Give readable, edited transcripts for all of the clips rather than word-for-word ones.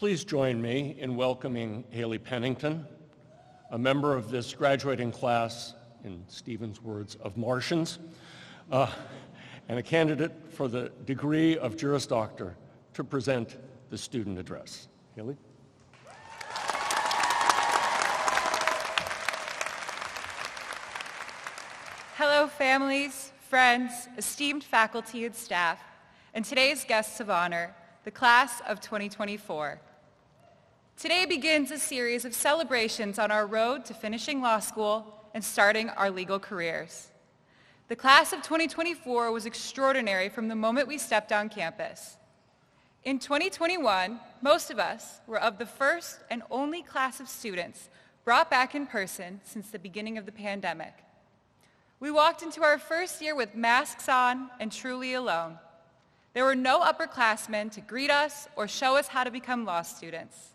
Please join me in welcoming Haley Pennington, a member of this graduating class, in Stephen's words, of Martians, and a candidate for the degree of Juris Doctor, to present the student address. Haley? Hello, families, friends, esteemed faculty and staff, and today's guests of honor, the class of 2024. Today begins a series of celebrations on our road to finishing law school and starting our legal careers. The class of 2024 was extraordinary from the moment we stepped on campus. In 2021, most of us were of the first and only class of students brought back in person since the beginning of the pandemic. We walked into our first year with masks on and truly alone. There were no upperclassmen to greet us or show us how to become law students.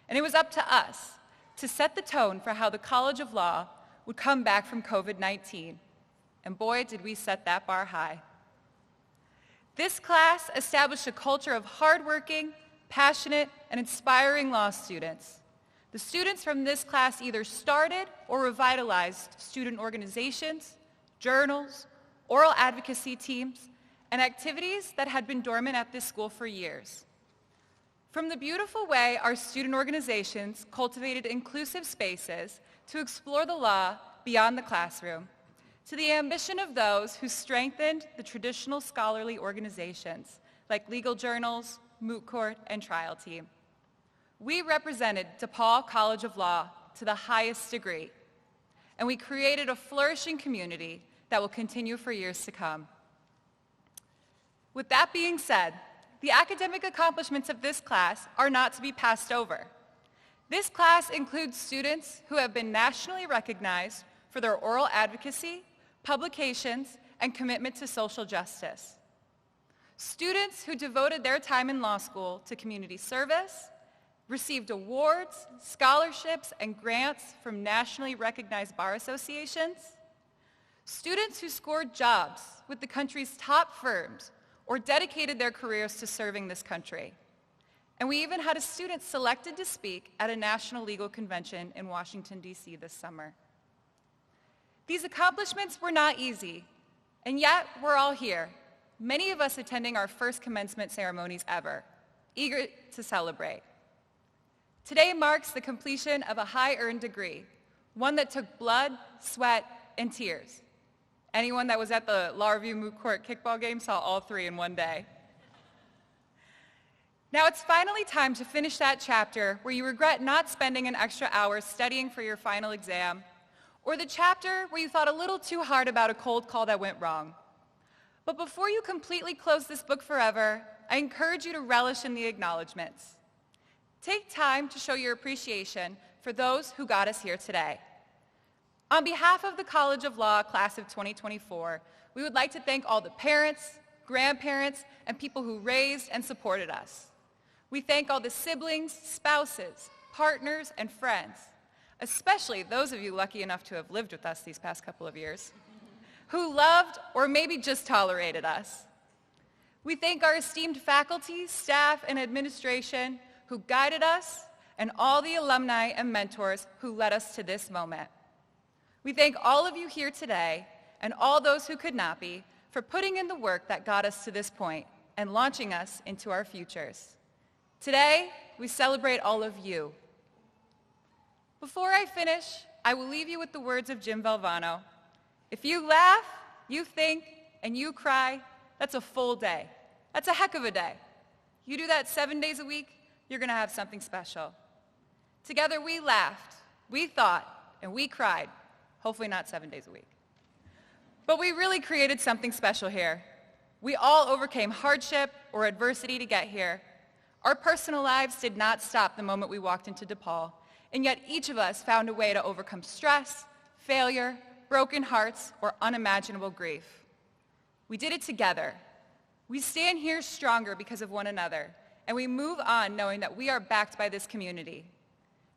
And it was up to us to set the tone for how the College of Law would come back from COVID-19. And boy, did we set that bar high. This class established a culture of hardworking, passionate, and inspiring law students. The students from this class either started or revitalized student organizations, journals, oral advocacy teams, and activities that had been dormant at this school for years. From the beautiful way our student organizations cultivated inclusive spaces to explore the law beyond the classroom, to the ambition of those who strengthened the traditional scholarly organizations like legal journals, moot court, and trial team. We represented DePaul College of Law to the highest degree, and we created a flourishing community that will continue for years to come. With that being said, the academic accomplishments of this class are not to be passed over. This class includes students who have been nationally recognized for their oral advocacy, publications, and commitment to social justice. Students who devoted their time in law school to community service, received awards, scholarships, and grants from nationally recognized bar associations. Students who scored jobs with the country's top firms or dedicated their careers to serving this country. And we even had a student selected to speak at a national legal convention in Washington, D.C. this summer. These accomplishments were not easy, and yet we're all here, many of us attending our first commencement ceremonies ever, eager to celebrate. Today marks the completion of a high-earned degree, one that took blood, sweat, and tears. Anyone that was at the Law Review Moot Court kickball game saw all three in one day. Now it's finally time to finish that chapter where you regret not spending an extra hour studying for your final exam, or the chapter where you thought a little too hard about a cold call that went wrong. But before you completely close this book forever, I encourage you to relish in the acknowledgments. Take time to show your appreciation for those who got us here today. On behalf of the College of Law class of 2024, we would like to thank all the parents, grandparents, and people who raised and supported us. We thank all the siblings, spouses, partners, and friends, especially those of you lucky enough to have lived with us these past couple of years, who loved or maybe just tolerated us. We thank our esteemed faculty, staff, and administration who guided us, and all the alumni and mentors who led us to this moment. We thank all of you here today, and all those who could not be, for putting in the work that got us to this point and launching us into our futures. Today, we celebrate all of you. Before I finish, I will leave you with the words of Jim Valvano. If you laugh, you think, and you cry, that's a full day. That's a heck of a day. You do that 7 days a week, you're going to have something special. Together we laughed, we thought, and we cried. Hopefully not 7 days a week. But we really created something special here. We all overcame hardship or adversity to get here. Our personal lives did not stop the moment we walked into DePaul, and yet each of us found a way to overcome stress, failure, broken hearts, or unimaginable grief. We did it together. We stand here stronger because of one another, and we move on knowing that we are backed by this community.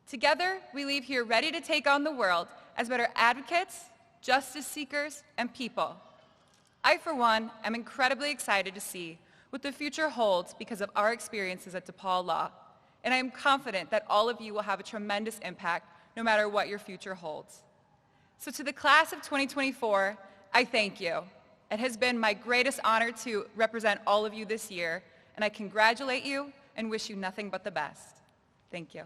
Together, we leave here ready to take on the world as better advocates, justice seekers, and people. I, for one, am incredibly excited to see what the future holds because of our experiences at DePaul Law, and I am confident that all of you will have a tremendous impact no matter what your future holds. So to the class of 2024, I thank you. It has been my greatest honor to represent all of you this year, and I congratulate you and wish you nothing but the best. Thank you.